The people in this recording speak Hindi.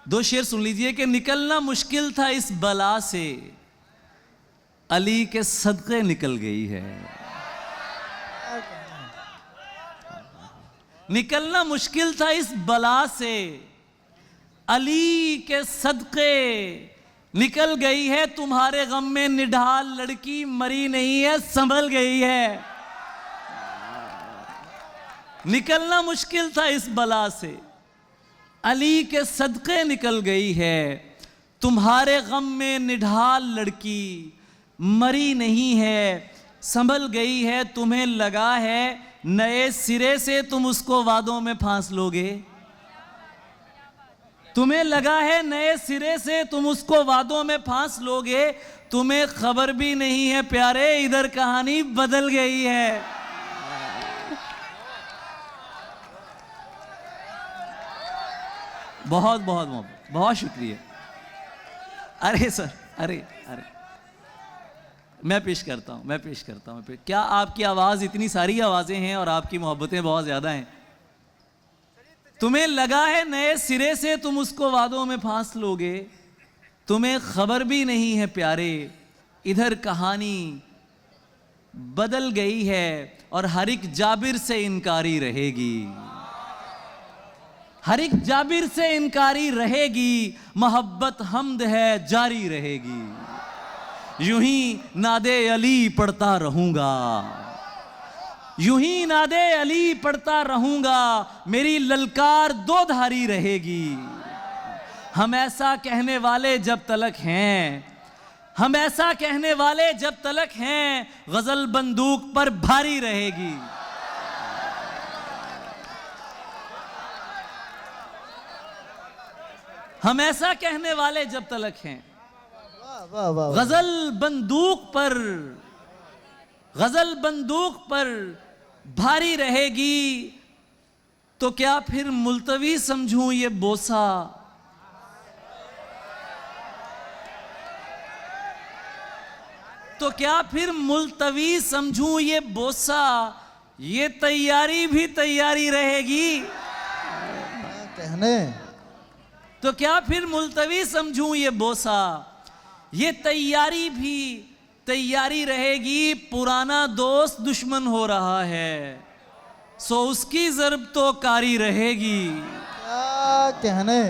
दो शेर सुन लीजिए कि निकलना मुश्किल था इस बला से, अली के सदक़े निकल गई है। निकलना मुश्किल था इस बला से, अली के सदक़े निकल गई है। तुम्हारे गम में निढाल लड़की मरी नहीं है, संभल गई है। निकलना मुश्किल था इस बला से, अली के सदक़े निकल गई है। तुम्हारे गम में निढाल लड़की मरी नहीं है, संभल गई है। तुम्हें लगा है नए सिरे से तुम उसको वादों में फांस लोगे। तुम्हें लगा है नए सिरे से तुम उसको वादों में फांस लोगे। तुम्हें खबर भी नहीं है प्यारे, इधर कहानी बदल गई है। बहुत बहुत मोहब्बत, बहुत शुक्रिया। अरे सर, अरे मैं पेश करता हूँ। क्या आपकी आवाज़, इतनी सारी आवाज़ें हैं और आपकी मोहब्बतें बहुत ज़्यादा हैं। तुम्हें लगा है नए सिरे से तुम उसको वादों में फांस लोगे। तुम्हें खबर भी नहीं है प्यारे, इधर कहानी बदल गई है और हर एक जाबिर से इनकारी रहेगी। हर एक जाबिर से इनकारी रहेगी। मोहब्बत हमद है जारी रहेगी। यूं ही नादे अली पढ़ता रहूंगा, यूं ही नादे अली पढ़ता रहूंगा। मेरी ललकार दो धारी रहेगी। हम ऐसा कहने वाले जब तलक हैं, हम ऐसा कहने वाले जब तलक हैं, गजल बंदूक पर भारी रहेगी। हम ऐसा कहने वाले जब तलक हैं, गजल बंदूक पर भारी रहेगी। तो क्या फिर मुल्तवी समझूं ये बोसा, तो क्या फिर मुल्तवी समझूं ये बोसा। ये तैयारी भी तैयारी रहेगी। कहने तो क्या फिर मुल्तवी समझूं ये बोसा। ये तैयारी भी तैयारी रहेगी। पुराना दोस्त दुश्मन हो रहा है, सो उसकी ज़रब तो कारी रहेगी। क्या कहने।